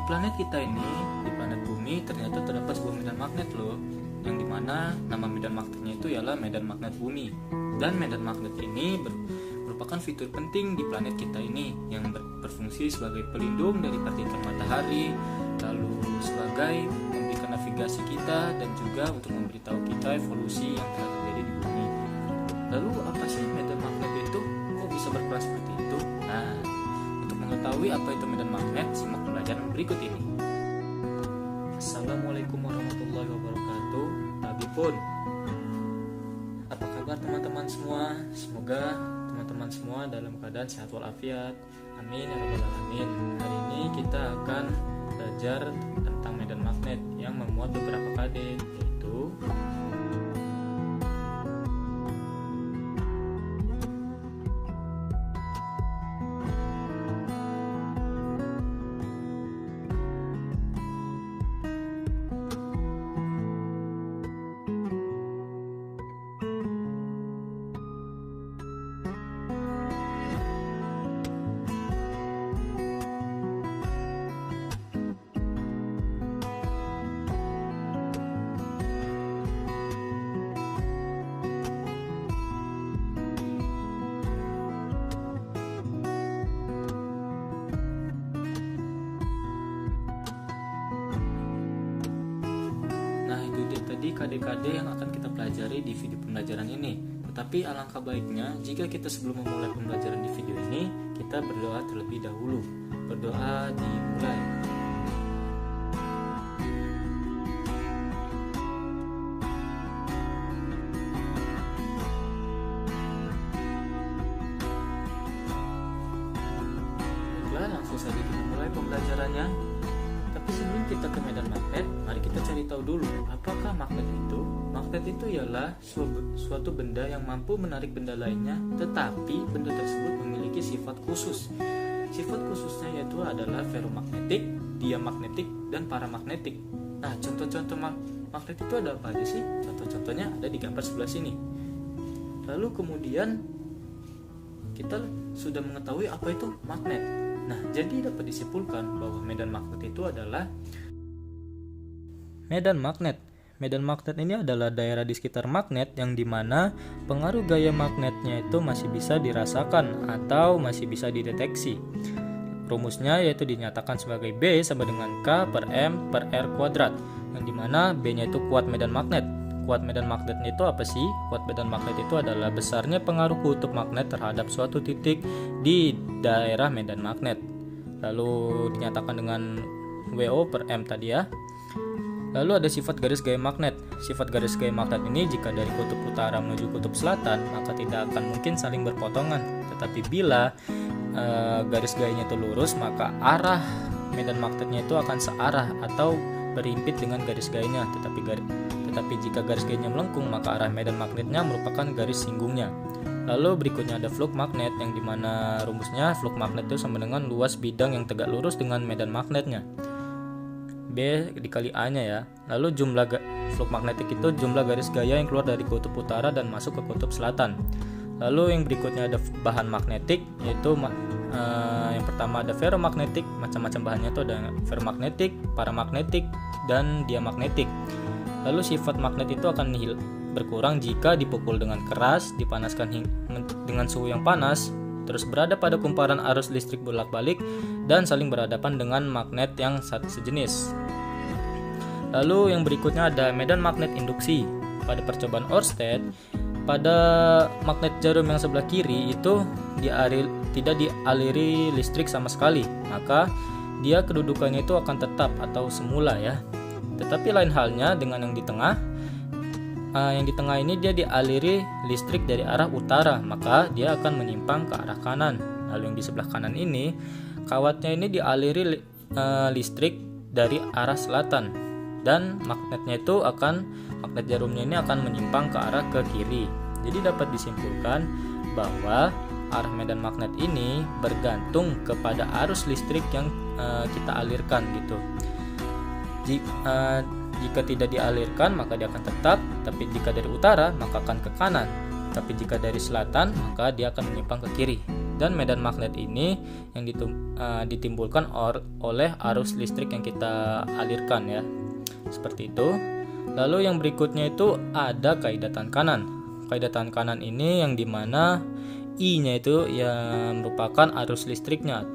planet kita ini, di planet Bumi ternyata terdapat sebuah medan magnet loh, yang dimana nama medan magnetnya itu ialah medan magnet Bumi. Dan medan magnet ini merupakan fitur penting di planet kita ini yang berfungsi sebagai pelindung dari partikel matahari, lalu sebagai memberikan navigasi kita dan juga untuk memberitahu kita evolusi yang telah terjadi di Bumi. Lalu apa sih medan magnet itu? Kok bisa berperan seperti itu? Nah, untuk mengetahui apa itu medan magnet, simak pembelajaran berikut ini. Assalamualaikum warahmatullahi wabarakatuh. Nabi pun. Apa kabar teman-teman semua? Semoga teman-teman semua dalam keadaan sehat walafiat. Amin ya rabbal alamin. Hari ini kita akan belajar tentang medan magnet yang memuat beberapa KD, yaitu tadi KD-KD yang akan kita pelajari di video pembelajaran ini. Tetapi alangkah baiknya jika kita sebelum memulai pembelajaran di video ini, kita berdoa terlebih dahulu. Berdoa dimulai. Baiklah, langsung saja kita mulai pembelajarannya. Tapi sebelum kita ke medan magnet, mari kita cari tahu dulu apakah magnet itu. Magnet itu ialah suatu benda yang mampu menarik benda lainnya, tetapi benda tersebut memiliki sifat khusus. Sifat khususnya yaitu adalah ferromagnetik, diamagnetik, dan paramagnetik. Nah, contoh-contoh magnet itu ada apa aja sih? Contoh-contohnya ada di gambar sebelah sini. Lalu kemudian kita sudah mengetahui apa itu magnet. Nah, jadi dapat disimpulkan bahwa medan magnet itu adalah medan magnet. Medan magnet ini adalah daerah di sekitar magnet yang dimana pengaruh gaya magnetnya itu masih bisa dirasakan atau masih bisa dideteksi. Rumusnya yaitu dinyatakan sebagai B sama dengan K per M per R kuadrat, yang dimana B-nya itu kuat medan magnet. Kuat medan magnetnya itu apa sih? Kuat medan magnet itu adalah besarnya pengaruh kutub magnet terhadap suatu titik di daerah medan magnet. Lalu dinyatakan dengan WO per M tadi ya. Lalu ada sifat garis gaya magnet. Sifat garis gaya magnet ini jika dari kutub utara menuju kutub selatan, maka tidak akan mungkin saling berpotongan. Tetapi bila garis gayanya itu lurus, maka arah medan magnetnya itu akan searah atau berhimpit dengan garis gayanya. Tetapi jika garis gayanya melengkung, maka arah medan magnetnya merupakan garis singgungnya. Lalu berikutnya ada flux magnet, yang dimana rumusnya flux magnet itu sama dengan luas bidang yang tegak lurus dengan medan magnetnya. B dikali A-nya ya. Lalu jumlah flux magnetik itu jumlah garis gaya yang keluar dari kutub utara dan masuk ke kutub selatan. Lalu yang berikutnya ada bahan magnetik, yaitu yang pertama ada ferromagnetik. Macam-macam bahannya itu ada ferromagnetik, paramagnetik, dan diamagnetik. Lalu sifat magnet itu akan berkurang jika dipukul dengan keras, dipanaskan dengan suhu yang panas, terus berada pada kumparan arus listrik bolak-balik, dan saling berhadapan dengan magnet yang sejenis. Lalu yang berikutnya ada medan magnet induksi. Pada percobaan Ørsted, pada magnet jarum yang sebelah kiri itu tidak dialiri listrik sama sekali, maka dia kedudukannya itu akan tetap atau semula ya. Tetapi lain halnya dengan yang di tengah. Yang di tengah ini dia dialiri listrik dari arah utara, maka dia akan menyimpang ke arah kanan. Lalu yang di sebelah kanan ini, kawatnya ini dialiri listrik dari arah selatan, dan magnet jarumnya ini akan menyimpang ke arah ke kiri. Jadi dapat disimpulkan bahwa arah medan magnet ini bergantung kepada arus listrik yang kita alirkan gitu. Jika tidak dialirkan maka dia akan tetap, tapi jika dari utara maka akan ke kanan, tapi jika dari selatan maka dia akan menyimpang ke kiri. Dan medan magnet ini yang ditimbulkan oleh arus listrik yang kita alirkan ya. Seperti itu. Lalu yang berikutnya itu ada kaidah tahan kanan. Kaidah tahan kanan ini yang dimana I-nya itu yang merupakan arus listriknya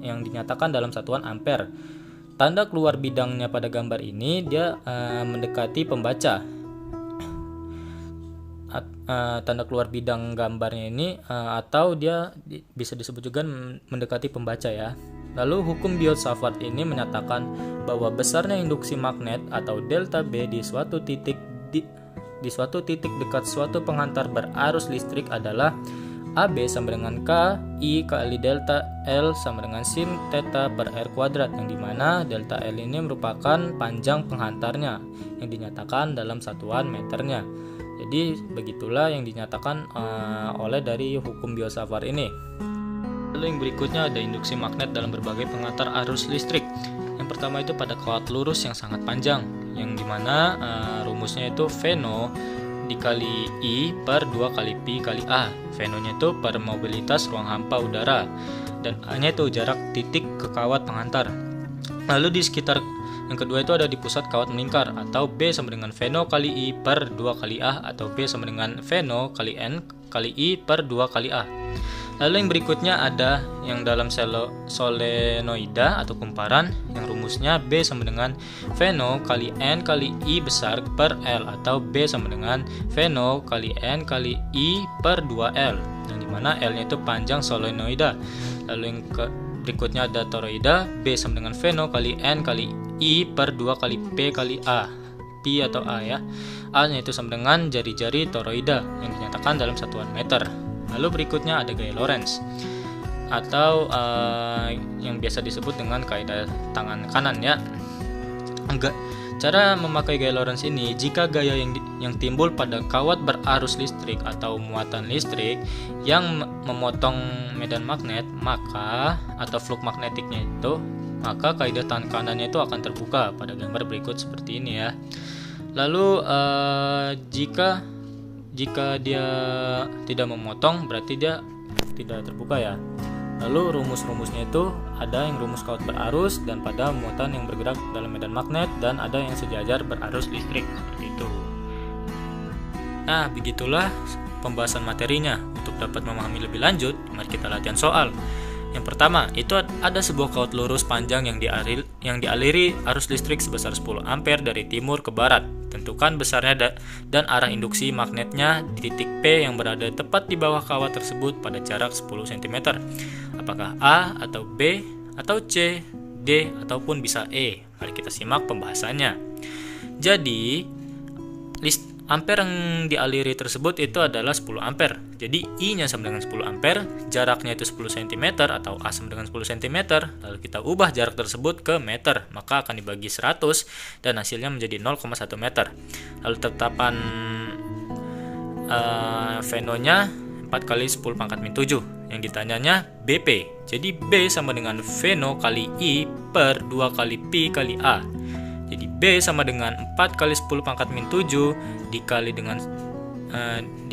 yang dinyatakan dalam satuan ampere. Tanda keluar bidangnya pada gambar ini dia mendekati pembaca. Tanda keluar bidang gambarnya ini atau dia bisa disebut juga mendekati pembaca ya. Lalu hukum Biot-Savart ini menyatakan bahwa besarnya induksi magnet atau delta B di suatu titik dekat suatu penghantar berarus listrik adalah AB sama dengan K I kali delta L sama dengan sin theta per R kuadrat, yang dimana delta L ini merupakan panjang penghantarnya yang dinyatakan dalam satuan meternya. Jadi begitulah yang dinyatakan oleh dari hukum Biot-Savart ini. Lalu yang berikutnya ada induksi magnet dalam berbagai penghantar arus listrik. Yang pertama itu pada kawat lurus yang sangat panjang, yang dimana rumusnya itu Vno dikali I per 2 kali Pi kali A. Vno-nya itu per mobilitas ruang hampa udara, dan A-nya itu jarak titik ke kawat penghantar. Lalu di sekitar yang kedua itu ada di pusat kawat melingkar, atau B sama dengan Vno kali I per 2 kali A, atau B sama dengan Vno kali N kali I per 2 kali A. Lalu yang berikutnya ada yang dalam solenoida atau kumparan, yang rumusnya B sama dengan Vno kali N kali I besar per L, atau B sama dengan Vno kali N kali I per 2L, yang dimana L-nya itu panjang solenoida. Lalu yang berikutnya ada toroida, B sama dengan Vno kali N kali I per 2 kali P kali A, Pi atau A ya. A-nya itu sama dengan jari-jari toroida yang dinyatakan dalam satuan meter. Lalu berikutnya ada gaya Lorentz atau yang biasa disebut dengan kaidah tangan kanan ya. Cara memakai gaya Lorentz ini, jika gaya yang timbul pada kawat berarus listrik atau muatan listrik yang memotong medan magnet, maka atau flux magnetiknya itu, maka kaidah tahan kanannya itu akan terbuka pada gambar berikut seperti ini ya. Lalu jika dia tidak memotong, berarti dia tidak terbuka ya. Lalu rumus-rumusnya itu ada yang rumus kawat berarus dan pada muatan yang bergerak dalam medan magnet, dan ada yang sejajar berarus listrik seperti itu. Nah, begitulah pembahasan materinya. Untuk dapat memahami lebih lanjut, mari kita latihan soal. Yang pertama, itu ada sebuah kawat lurus panjang yang dialiri arus listrik sebesar 10 ampere dari timur ke barat. Tentukan besarnya dan arah induksi magnetnya di titik P yang berada tepat di bawah kawat tersebut pada jarak 10 cm. Apakah A atau B atau C, D ataupun bisa E? Mari kita simak pembahasannya. Jadi, ampere yang dialiri tersebut itu adalah 10 ampere. Jadi I-nya sama dengan 10 ampere, jaraknya itu 10 cm atau A sama dengan 10 cm. Lalu kita ubah jarak tersebut ke meter, maka akan dibagi 100 dan hasilnya menjadi 0,1 meter. Lalu tetapan Vno-nya 4 kali 10 pangkat min 7. Yang ditanyanya BP. Jadi B sama dengan Vno kali I per 2 kali Pi kali A. Jadi B sama dengan 4 kali 10 pangkat min 7 dikali dengan 10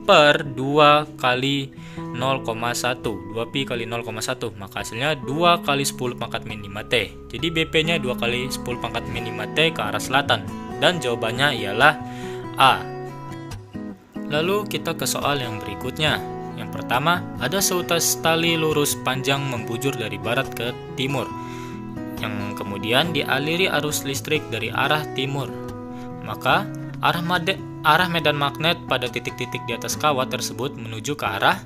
per 2 kali 0,1, 2pi kali 0,1, maka hasilnya 2 kali 10 pangkat min 5T. Jadi BP nya 2 kali 10 pangkat min 5T ke arah selatan, dan jawabannya ialah A. Lalu kita ke soal yang berikutnya. Yang pertama, ada seutas tali lurus panjang membujur dari barat ke timur, yang kemudian dialiri arus listrik dari arah timur. Maka arah medan magnet pada titik-titik di atas kawat tersebut menuju ke arah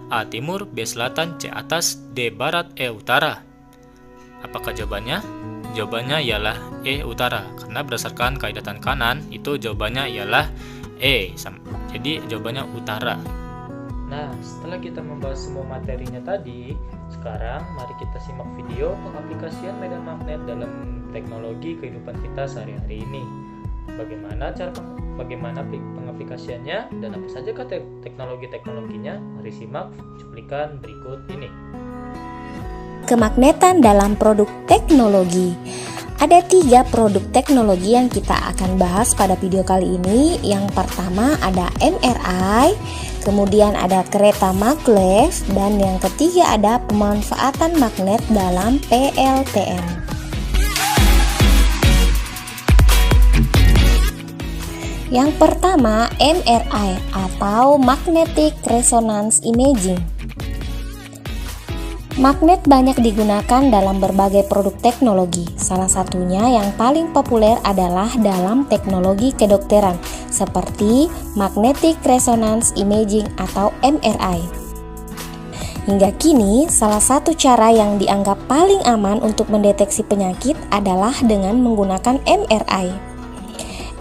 A timur, B selatan, C atas, D barat, E utara. Apakah jawabannya? Jawabannya ialah E utara, karena berdasarkan kaidah tahan kanan itu jawabannya ialah E. Jadi jawabannya utara. Nah, setelah kita membahas semua materinya tadi, sekarang mari kita simak video pengaplikasian medan magnet dalam teknologi kehidupan kita sehari-hari ini. Bagaimana pengaplikasiannya dan apa saja teknologi-teknologinya? Mari simak cuplikan berikut ini. Kemagnetan dalam produk teknologi. Ada 3 produk teknologi yang kita akan bahas pada video kali ini. Yang pertama ada MRI, kemudian ada kereta maglev, dan yang ketiga ada pemanfaatan magnet dalam PLTN. Yang pertama, MRI atau Magnetic Resonance Imaging. Magnet banyak digunakan dalam berbagai produk teknologi. Salah satunya yang paling populer adalah dalam teknologi kedokteran, seperti Magnetic Resonance Imaging atau MRI. Hingga kini, salah satu cara yang dianggap paling aman untuk mendeteksi penyakit adalah dengan menggunakan MRI.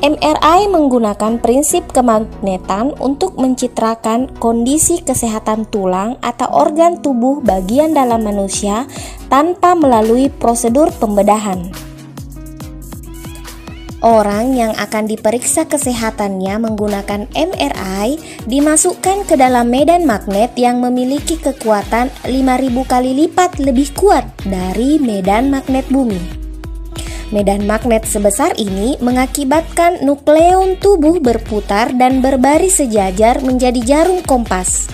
MRI menggunakan prinsip kemagnetan untuk mencitrakan kondisi kesehatan tulang atau organ tubuh bagian dalam manusia tanpa melalui prosedur pembedahan. Orang yang akan diperiksa kesehatannya menggunakan MRI dimasukkan ke dalam medan magnet yang memiliki kekuatan 5.000 kali lipat lebih kuat dari medan magnet bumi. Medan magnet sebesar ini mengakibatkan nukleon tubuh berputar dan berbaris sejajar menjadi jarum kompas.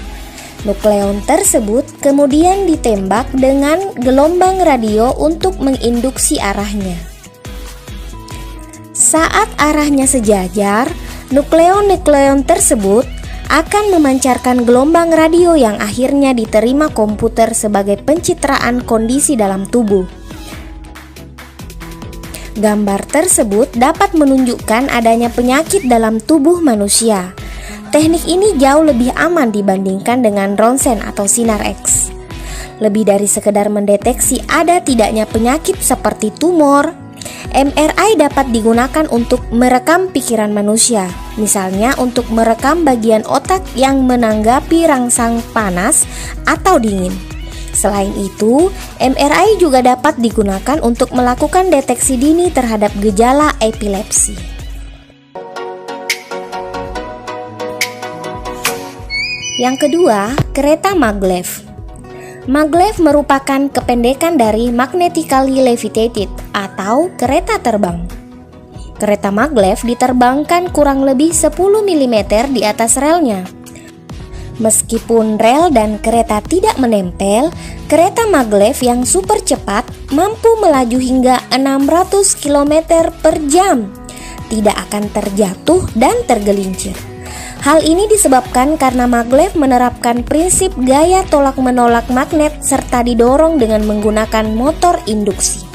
Nukleon tersebut kemudian ditembak dengan gelombang radio untuk menginduksi arahnya. Saat arahnya sejajar, nukleon-nukleon tersebut akan memancarkan gelombang radio yang akhirnya diterima komputer sebagai pencitraan kondisi dalam tubuh. Gambar tersebut dapat menunjukkan adanya penyakit dalam tubuh manusia. Teknik ini jauh lebih aman dibandingkan dengan ronsen atau sinar X. Lebih dari sekedar mendeteksi ada tidaknya penyakit seperti tumor, MRI dapat digunakan untuk merekam pikiran manusia, misalnya untuk merekam bagian otak yang menanggapi rangsang panas atau dingin. Selain itu, MRI juga dapat digunakan untuk melakukan deteksi dini terhadap gejala epilepsi. Yang kedua, kereta maglev. Maglev merupakan kependekan dari magnetically levitated atau kereta terbang. Kereta maglev diterbangkan kurang lebih 10 mm di atas relnya. Meskipun rel dan kereta tidak menempel, kereta maglev yang super cepat mampu melaju hingga 600 km per jam, tidak akan terjatuh dan tergelincir. Hal ini disebabkan karena maglev menerapkan prinsip gaya tolak-menolak magnet serta didorong dengan menggunakan motor induksi.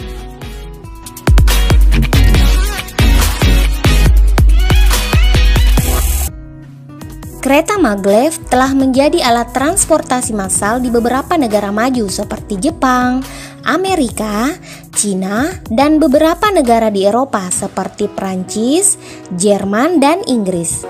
Kereta maglev telah menjadi alat transportasi massal di beberapa negara maju seperti Jepang, Amerika, Cina, dan beberapa negara di Eropa seperti Prancis, Jerman, dan Inggris.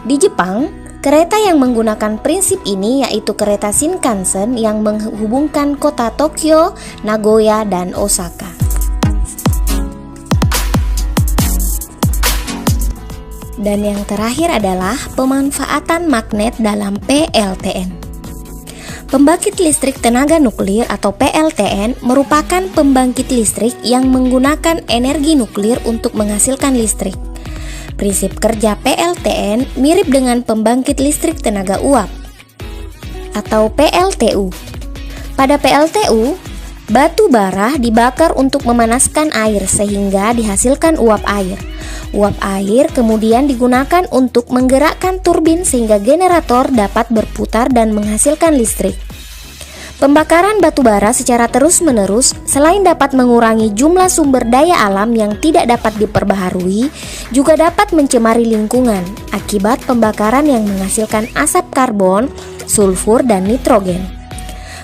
Di Jepang, kereta yang menggunakan prinsip ini yaitu kereta Shinkansen yang menghubungkan kota Tokyo, Nagoya, dan Osaka. Dan yang terakhir adalah pemanfaatan magnet dalam PLTN. Pembangkit listrik tenaga nuklir atau PLTN merupakan pembangkit listrik yang menggunakan energi nuklir untuk menghasilkan listrik. Prinsip kerja PLTN mirip dengan pembangkit listrik tenaga uap atau PLTU. Pada PLTU, batu bara dibakar untuk memanaskan air sehingga dihasilkan uap air. Uap air kemudian digunakan untuk menggerakkan turbin sehingga generator dapat berputar dan menghasilkan listrik. Pembakaran batu bara secara terus-menerus selain dapat mengurangi jumlah sumber daya alam yang tidak dapat diperbaharui, juga dapat mencemari lingkungan akibat pembakaran yang menghasilkan asap karbon, sulfur, dan nitrogen.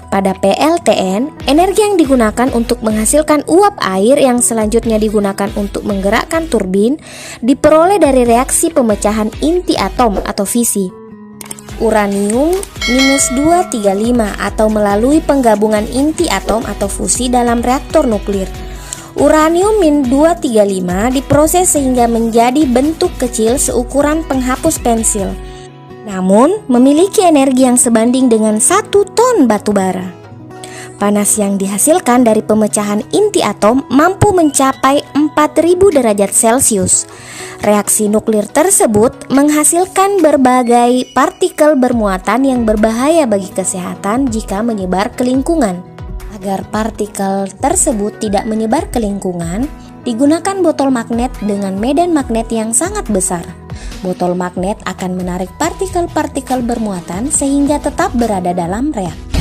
Pada PLTN, energi yang digunakan untuk menghasilkan uap air yang selanjutnya digunakan untuk menggerakkan turbin diperoleh dari reaksi pemecahan inti atom atau fisi uranium-235 atau melalui penggabungan inti atom atau fusi dalam reaktor nuklir. Uranium-235 diproses sehingga menjadi bentuk kecil seukuran penghapus pensil. Namun, memiliki energi yang sebanding dengan 1 ton batu bara. Panas yang dihasilkan dari pemecahan inti atom mampu mencapai 4000 derajat Celcius. Reaksi nuklir tersebut menghasilkan berbagai partikel bermuatan yang berbahaya bagi kesehatan jika menyebar ke lingkungan. Agar partikel tersebut tidak menyebar ke lingkungan, digunakan botol magnet dengan medan magnet yang sangat besar. Botol magnet akan menarik partikel-partikel bermuatan sehingga tetap berada dalam reaktor.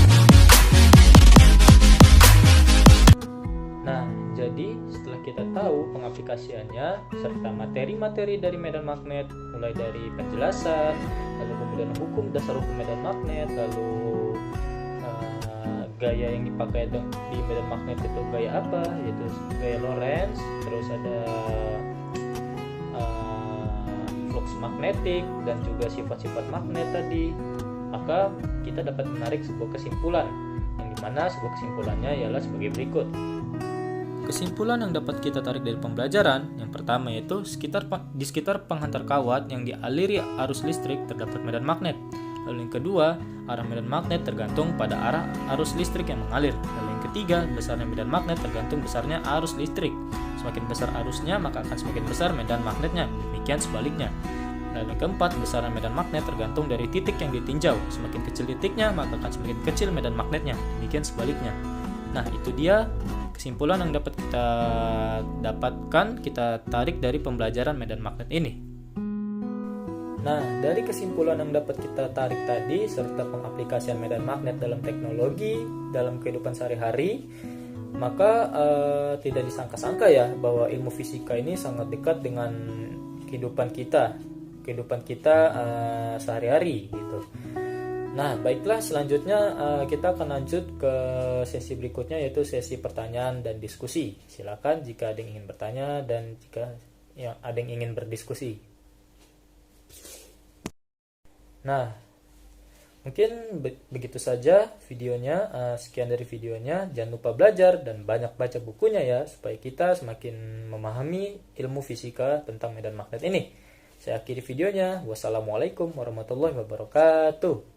Jadi, setelah kita tahu pengaplikasiannya serta materi-materi dari medan magnet, mulai dari penjelasan, lalu kemudian dasar hukum medan magnet, lalu gaya yang dipakai di medan magnet itu gaya apa, yaitu gaya Lorentz, terus ada flux magnetik dan juga sifat-sifat magnet tadi, maka kita dapat menarik sebuah kesimpulan, yang dimana sebuah kesimpulannya ialah sebagai berikut. Kesimpulan yang dapat kita tarik dari pembelajaran, yang pertama yaitu di sekitar penghantar kawat yang dialiri arus listrik terdapat medan magnet. Lalu yang kedua, arah medan magnet tergantung pada arah arus listrik yang mengalir. Lalu yang ketiga, besarnya medan magnet tergantung besarnya arus listrik. Semakin besar arusnya, maka akan semakin besar medan magnetnya. Demikian sebaliknya. Lalu yang keempat, besarnya medan magnet tergantung dari titik yang ditinjau. Semakin kecil titiknya, maka akan semakin kecil medan magnetnya. Demikian sebaliknya. Nah, itu dia kesimpulan yang dapat kita dapatkan, kita tarik dari pembelajaran medan magnet ini. Nah, dari kesimpulan yang dapat kita tarik tadi, serta pengaplikasian medan magnet dalam teknologi, dalam kehidupan sehari-hari, maka tidak disangka-sangka ya, bahwa ilmu fisika ini sangat dekat dengan kehidupan kita sehari-hari gitu. Nah, baiklah, selanjutnya kita akan lanjut ke sesi berikutnya, yaitu sesi pertanyaan dan diskusi. Silakan jika ada yang ingin bertanya dan jika ada yang ingin berdiskusi. Nah, mungkin begitu saja videonya. Sekian dari videonya. Jangan lupa belajar dan banyak baca bukunya ya, supaya kita semakin memahami ilmu fisika tentang medan magnet ini. Saya akhiri videonya. Wassalamualaikum warahmatullahi wabarakatuh.